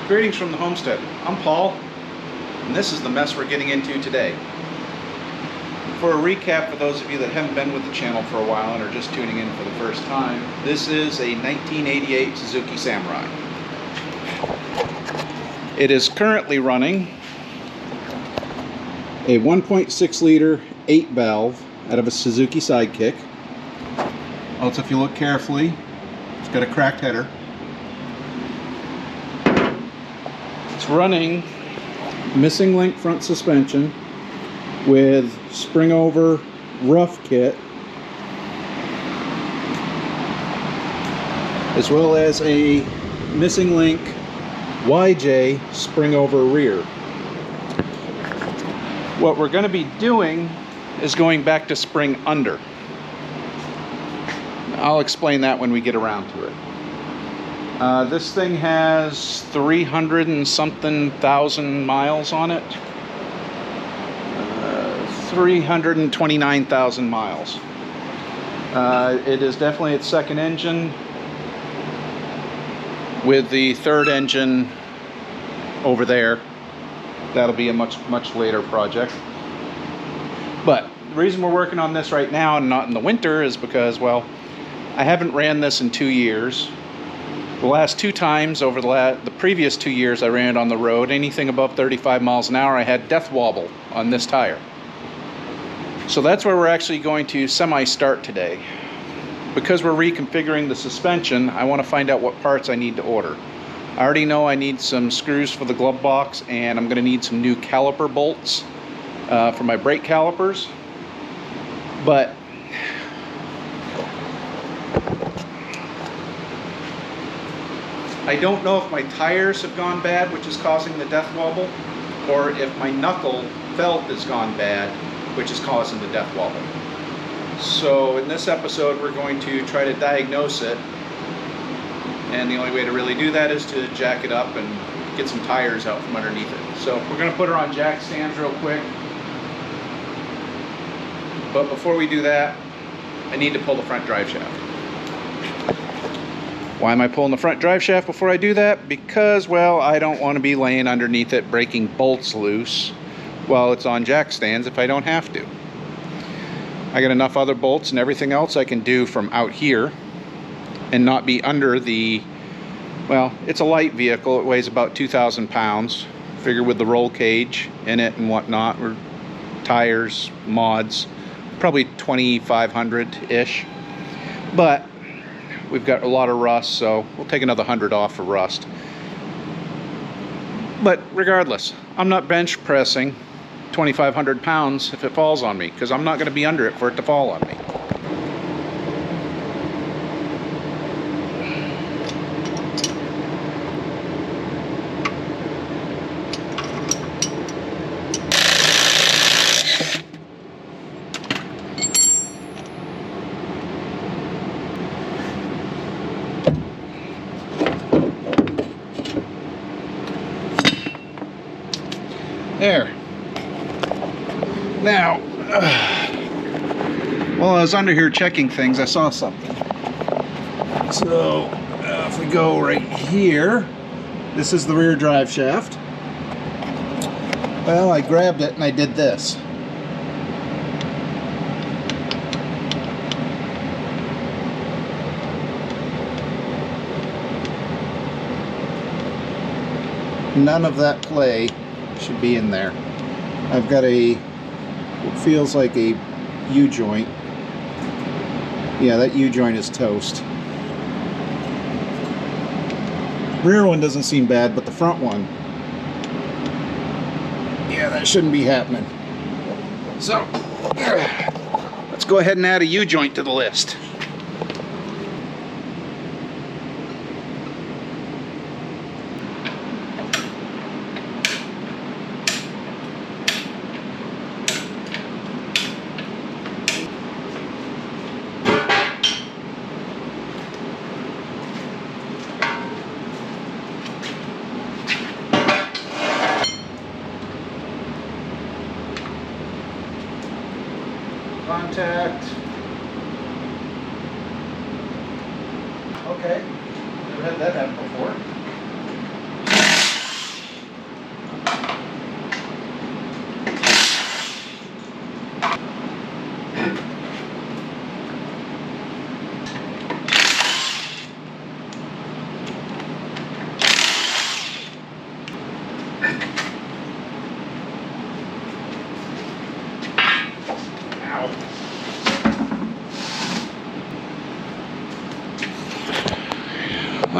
Greetings from the homestead. I'm Paul, and this is the mess we're getting into today. For a recap, for those of you that haven't been with the channel for a while and are just tuning in for the first time, this is a 1988 Suzuki Samurai. It is currently running a 1.6 liter 8 valve out of a Suzuki Sidekick. Also, if you look carefully, it's got a cracked header. It's running missing link front suspension with spring over rough kit, as well as a missing link YJ spring over rear. What we're going to be doing is going back to spring under. I'll explain that when we get around to it. This thing has 300 and something thousand miles on it. 329,000 miles. It is definitely its second engine, with the third engine over there. That'll be a much later project. But the reason we're working on this right now and not in the winter is because, well, I haven't ran this in 2 years. The last two times over the previous 2 years I ran it on the road, anything above 35 miles an hour, I had death wobble on this tire. So that's where we're actually going to semi-start today. Because we're reconfiguring the suspension, I want to find out what parts I need to order. I already know I need some screws for the glove box, and I'm going to need some new caliper bolts for my brake calipers. But I don't know if my tires have gone bad, which is causing the death wobble, or if my knuckle felt has gone bad, which is causing the death wobble. So in this episode, we're going to try to diagnose it, and the only way to really do that is to jack it up and get some tires out from underneath it. So we're going to put her on jack stands real quick, but before we do that, I need to pull the front drive shaft. Why am I pulling the front drive shaft before I do that? Because, well, I don't want to be laying underneath it breaking bolts loose while it's on jack stands if I don't have to. I got enough other bolts and everything else I can do from out here and not be under the, well, it's a light vehicle. It weighs about 2,000 pounds. Figure with the roll cage in it and whatnot, or tires, mods, probably 2,500-ish. But we've got a lot of rust, so we'll take another 100 off for rust. But regardless, I'm not bench pressing 2,500 pounds if it falls on me, because I'm not going to be under it for it to fall on me. There. Now, while I was under here checking things, I saw something. So, if we go right here, this is the rear drive shaft. Well, I grabbed it and I did this. None of that play should be in there. I've got what feels like a U-joint. Yeah, that U-joint is toast. Rear one doesn't seem bad, but the front one, yeah, that shouldn't be happening. So, let's go ahead and add a U-joint to the list. Contact. Okay, never had that happen before.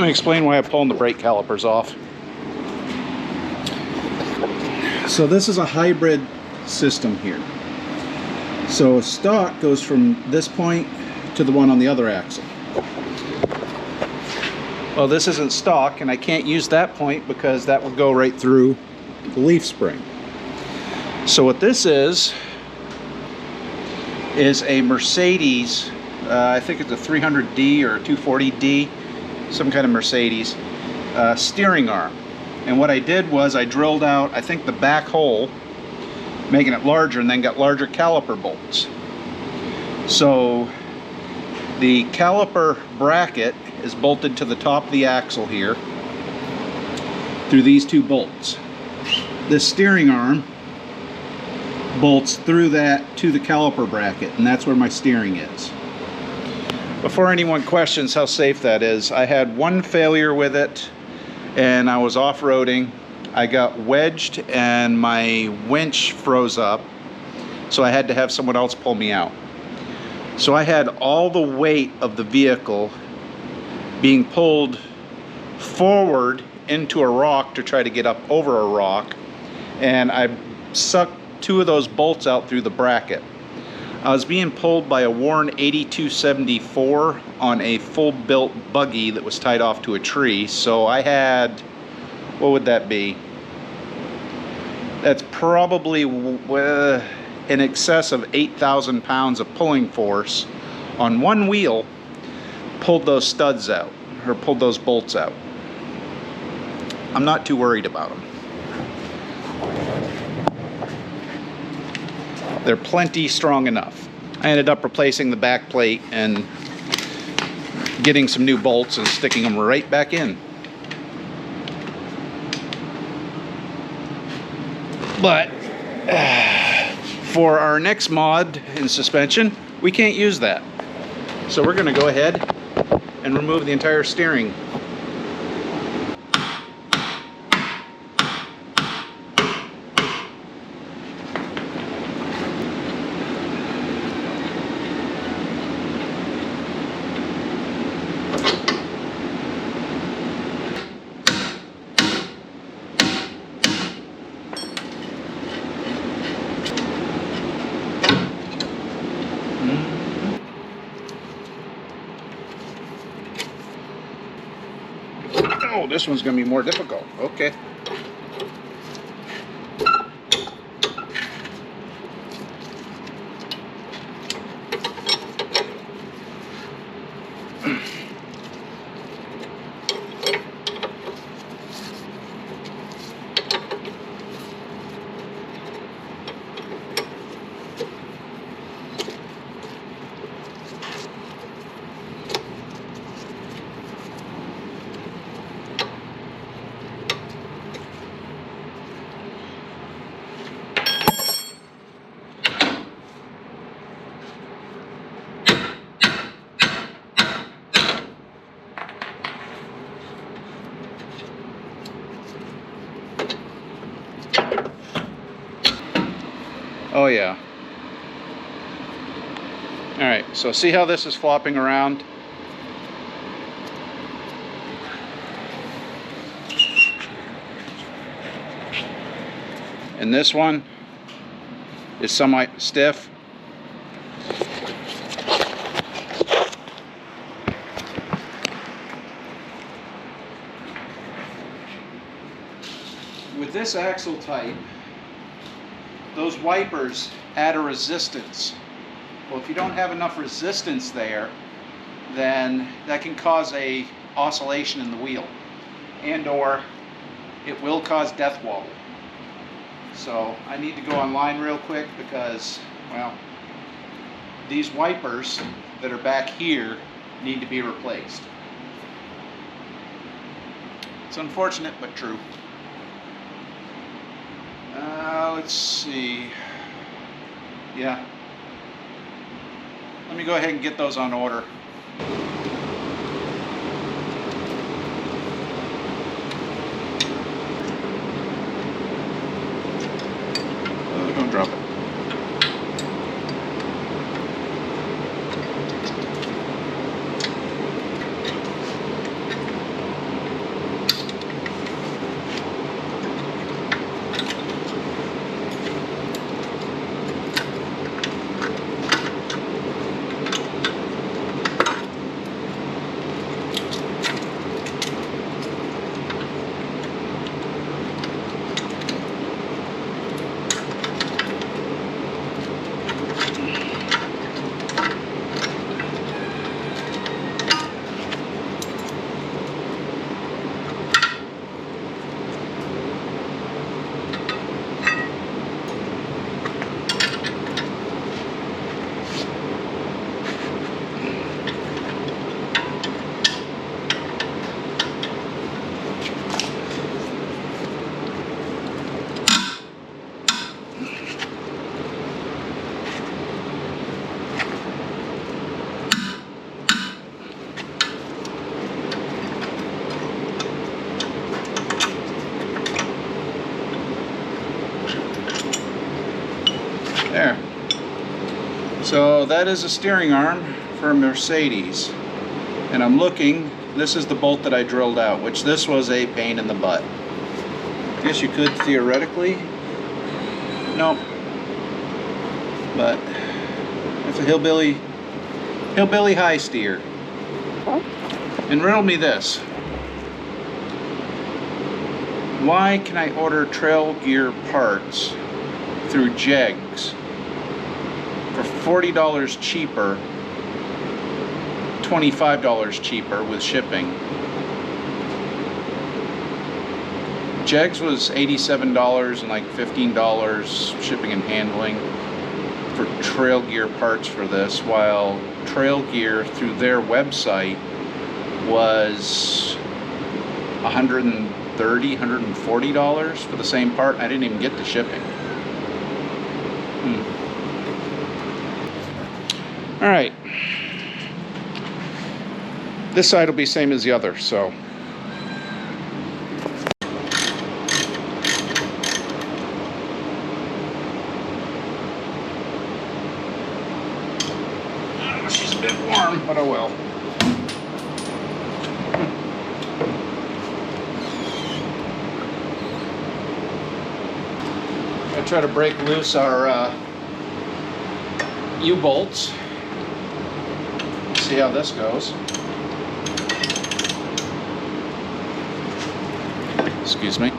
Let me explain why I'm pulling the brake calipers off. So this is a hybrid system here. So stock goes from this point to the one on the other axle. Well, this isn't stock, and I can't use that point because that would go right through the leaf spring. So what this is a Mercedes, I think it's a 300D or a 240D, some kind of Mercedes, steering arm. And what I did was I drilled out, I think, the back hole, making it larger, and then got larger caliper bolts. So the caliper bracket is bolted to the top of the axle here through these two bolts. This steering arm bolts through that to the caliper bracket, and that's where my steering is. Before anyone questions how safe that is, I had one failure with it, and I was off-roading. I got wedged and my winch froze up, so I had to have someone else pull me out. So I had all the weight of the vehicle being pulled forward into a rock to try to get up over a rock, and I sucked two of those bolts out through the bracket. I was being pulled by a Warren 8274 on a full-built buggy that was tied off to a tree, so I had, what would that be? That's probably in excess of 8,000 pounds of pulling force on one wheel. Pulled those studs out, or pulled those bolts out. I'm not too worried about them. They're plenty strong enough. I ended up replacing the back plate and getting some new bolts and sticking them right back in. But for our next mod in suspension, we can't use that. So we're going to go ahead and remove the entire steering. Oh, this one's going to be more difficult. Okay. Oh yeah. Alright, so see how this is flopping around? And this one is semi-stiff. With this axle type, those wipers add a resistance. Well, if you don't have enough resistance there, then that can cause a oscillation in the wheel, and or it will cause death wobble. So I need to go online real quick because, well, these wipers that are back here need to be replaced. It's unfortunate but true. Let's see. Yeah. Let me go ahead and get those on order. Don't drop it. There. So that is a steering arm for a Mercedes. And I'm looking, this is the bolt that I drilled out, which this was a pain in the butt. I guess you could theoretically. Nope. But it's a hillbilly high steer. And riddle me this. Why can I order trail gear parts through JEGS for $40 cheaper, $25 cheaper with shipping? JEGS was $87 and like $15 shipping and handling for trail gear parts for this, while trail gear through their website was $130, $140 for the same part. I didn't even get the shipping. All right. This side will be same as the other, so. She's a bit warm, but oh well. I try to break loose our U-bolts. See how this goes. Excuse me.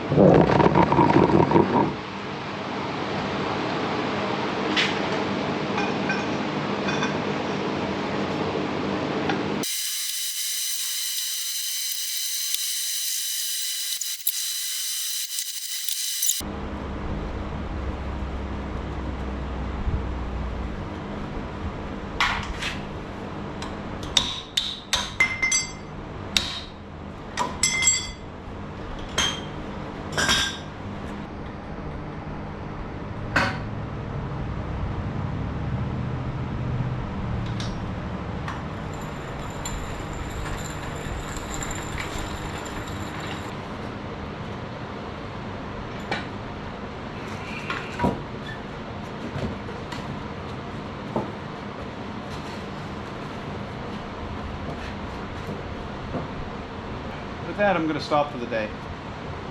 With that, I'm going to stop for the day.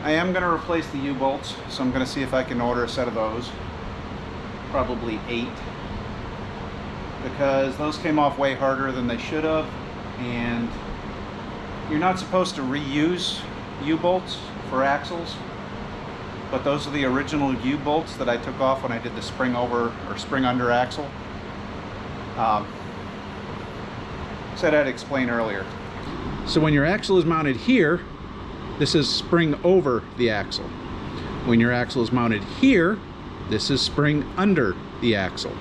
I am going to replace the U-bolts, so I'm going to see if I can order a set of those. Probably 8. Because those came off way harder than they should have, and you're not supposed to reuse U-bolts for axles, but those are the original U-bolts that I took off when I did the spring over or spring under axle. Said I'd explain earlier. So when your axle is mounted here, this is spring over the axle. When your axle is mounted here, this is spring under the axle.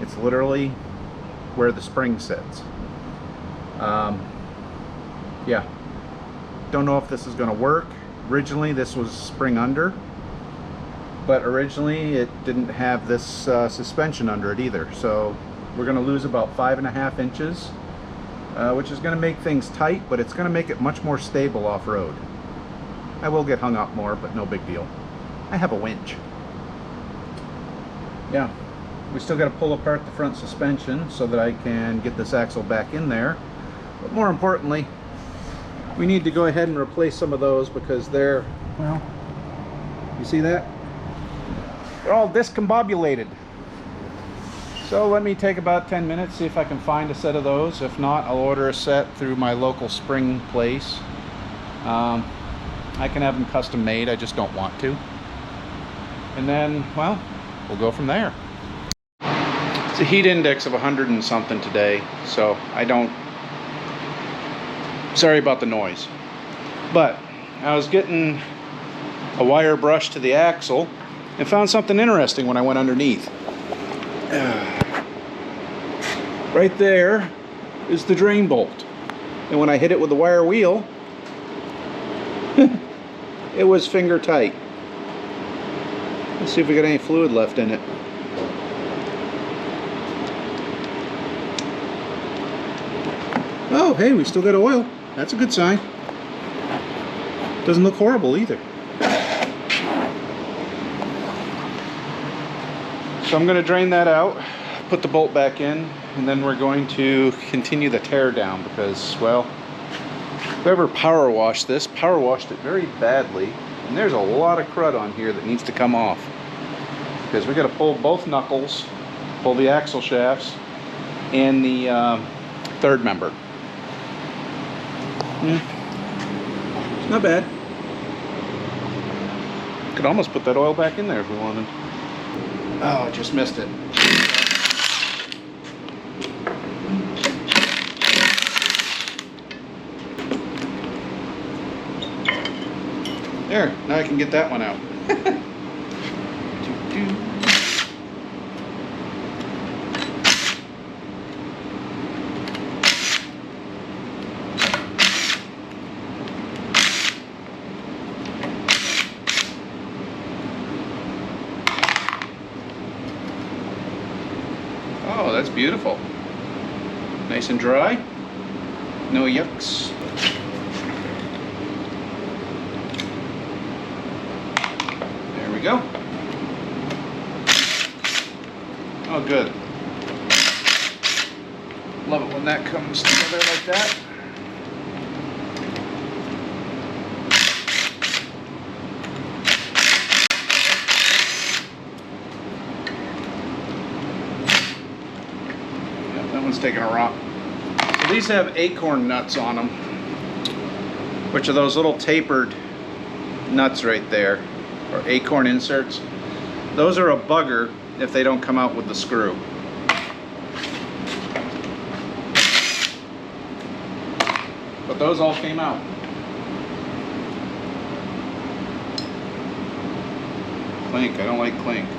It's literally where the spring sits. Yeah, don't know if this is going to work. Originally this was spring under, but originally it didn't have this suspension under it either. So we're going to lose about 5.5 inches. Which is going to make things tight, but it's going to make it much more stable off-road. I will get hung up more, but no big deal. I have a winch. Yeah, we still got to pull apart the front suspension so that I can get this axle back in there. But more importantly, we need to go ahead and replace some of those because they're, well, you see that? They're all discombobulated. So let me take about 10 minutes, see if I can find a set of those. If not, I'll order a set through my local spring place. I can have them custom made, I just don't want to. And then, well, we'll go from there. It's a heat index of 100 and something today, so I don't... Sorry about the noise. But I was getting a wire brush to the axle and found something interesting when I went underneath. Right there is the drain bolt, and when I hit it with the wire wheel, it was finger tight. Let's see if we got any fluid left in it. Oh, hey, we still got oil. That's a good sign. Doesn't look horrible either. So I'm going to drain that out, put the bolt back in, and then we're going to continue the tear down because, well, whoever power washed this power washed it very badly, and there's a lot of crud on here that needs to come off because we got to pull both knuckles, pull the axle shafts, and the third member. It's not bad. Could almost put that oil back in there if we wanted. Oh, I just missed it. There, now I can get that one out. Oh, that's beautiful. Nice and dry. No yucks. There we go. Oh, good. Love it when that comes together like that. Taking a rock. So these have acorn nuts on them, which are those little tapered nuts right there, or acorn inserts. Those are a bugger if they don't come out with the screw. But those all came out. Clink, I don't like clink.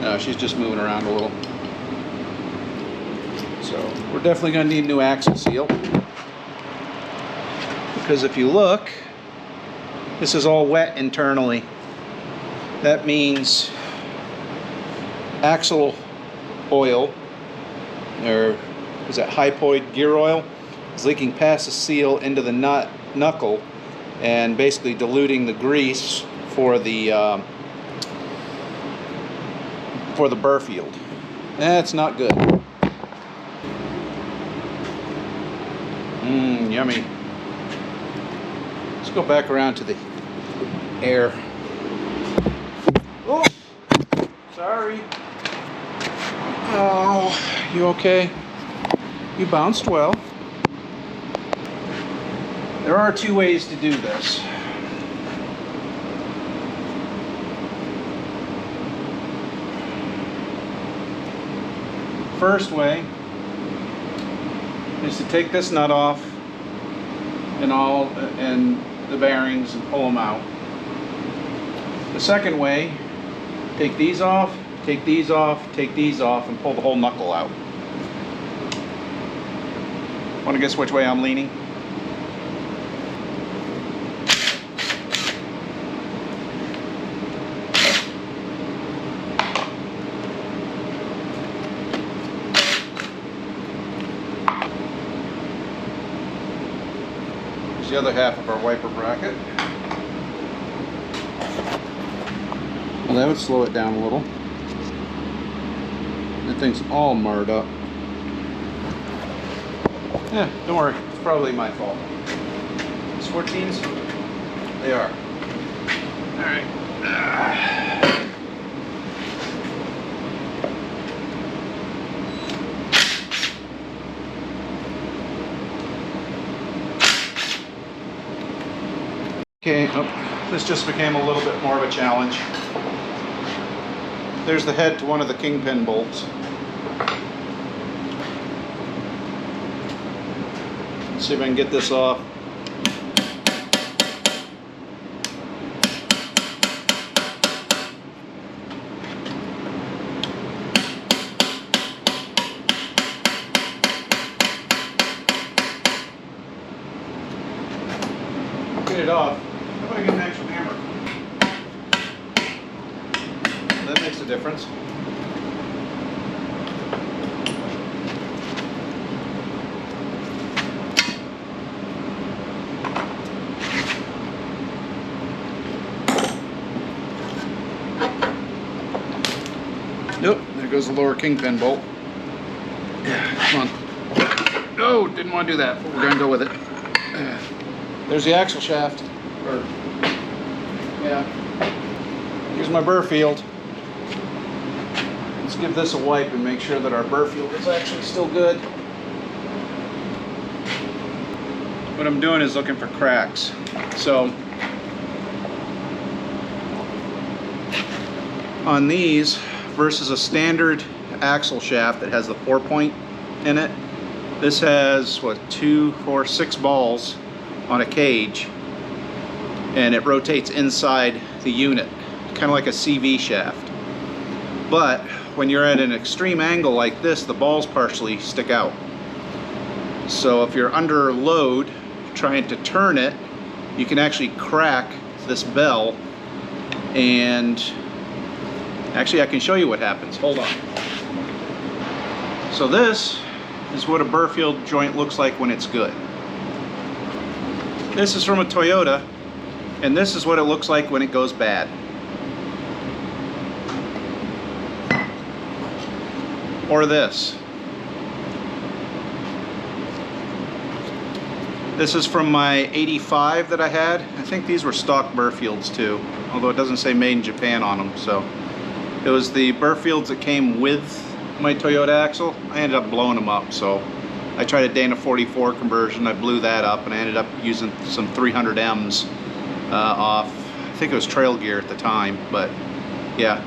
No, she's just moving around a little. So we're definitely going to need a new axle seal, because if you look, this is all wet internally. That means axle oil, or is that hypoid gear oil, is leaking past the seal into the knuckle and basically diluting the grease for the burr field. That's not good. Yummy. Let's go back around to the air. Oh, sorry. Oh, you okay? You bounced well. There are two ways to do this. First way is to take this nut off and the bearings and pull them out. The second way, take these off, take these off, take these off, and pull the whole knuckle out. Want to guess which way I'm leaning? The other half of our wiper bracket. Well, that would slow it down a little. That thing's all marred up. Yeah, don't worry, it's probably my fault. These 14s? They are. Alright. Okay, oh, this just became a little bit more of a challenge. There's the head to one of the kingpin bolts. Let's see if I can get this off. Get it off. How about I get an actual hammer? That makes a difference. Nope, there goes the lower kingpin bolt. Yeah, come on. No, didn't want to do that, but we're going to go with it. There's the axle shaft. Yeah. Here's my burr field. Let's give this a wipe and make sure that our burr field is actually still good. What I'm doing is looking for cracks. So on these versus a standard axle shaft that has the 4-point in it, this has what, 2, 4, 6 balls on a cage, and it rotates inside the unit, kind of like a CV shaft. But when you're at an extreme angle like this, the balls partially stick out. So if you're under load trying to turn it, you can actually crack this bell. And actually I can show you what happens. Hold on. So this is what a burr field joint looks like when it's good. This is from a Toyota, and this is what it looks like when it goes bad. Or this. This is from my 85 that I had. I think these were stock burr fields too, although it doesn't say made in Japan on them. So it was the burr fields that came with my Toyota axle. I ended up blowing them up, so I tried a Dana 44 conversion. I blew that up, and I ended up using some 300Ms off. I think it was Trail Gear at the time, but yeah,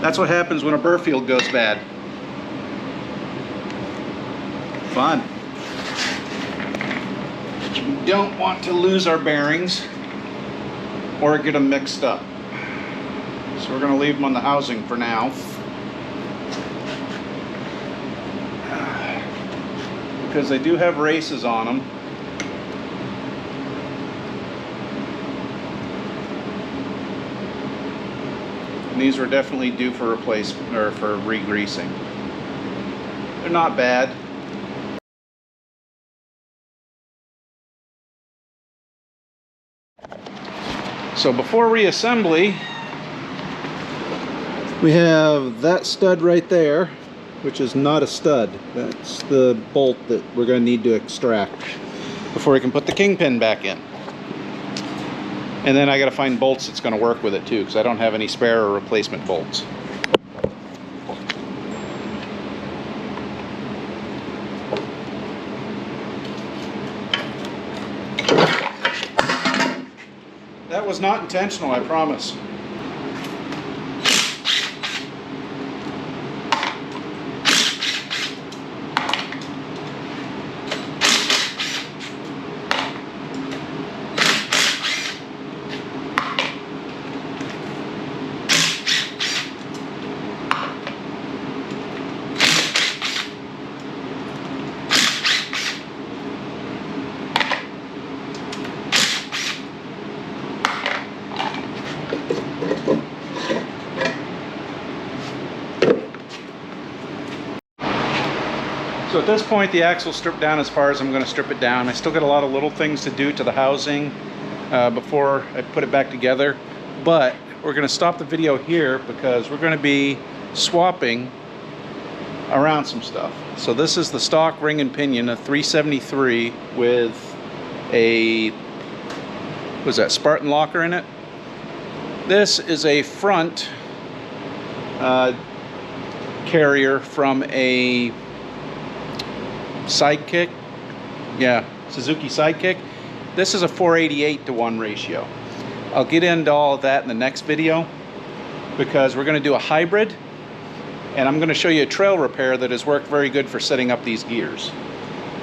that's what happens when a burr field goes bad. Fun. We don't want to lose our bearings or get them mixed up. So we're going to leave them on the housing for now. Because they do have races on them. And these were definitely due for replacement or for re-greasing. They're not bad. So before reassembly, we have that stud right there, which is not a stud. That's the bolt that we're going to need to extract before we can put the kingpin back in. And then I got to find bolts that's going to work with it too, because I don't have any spare or replacement bolts. That was not intentional, I promise. So at this point, the axle's stripped down as far as I'm going to strip it down. I still got a lot of little things to do to the housing before I put it back together. But we're going to stop the video here because we're going to be swapping around some stuff. So this is the stock ring and pinion, a 373 with a, was that Spartan locker in it? This is a front carrier from a Sidekick, yeah, Suzuki Sidekick. This is a 488:1 ratio. I'll get into all of that in the next video because we're going to do a hybrid, and I'm going to show you a trail repair that has worked very good for setting up these gears.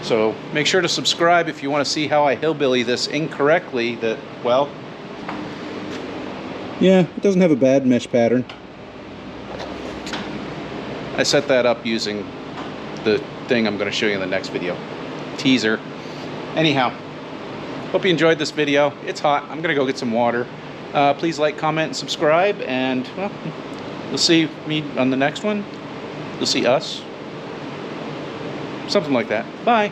So make sure to subscribe if you want to see how I hillbilly this incorrectly. That, well, yeah, it doesn't have a bad mesh pattern. I set that up using the thing I'm going to show you in the next video. Teaser. Anyhow, hope you enjoyed this video. It's hot. I'm going to go get some water. Please like, comment, and subscribe, and well, you'll see me on the next one. You'll see us. Something like that. Bye.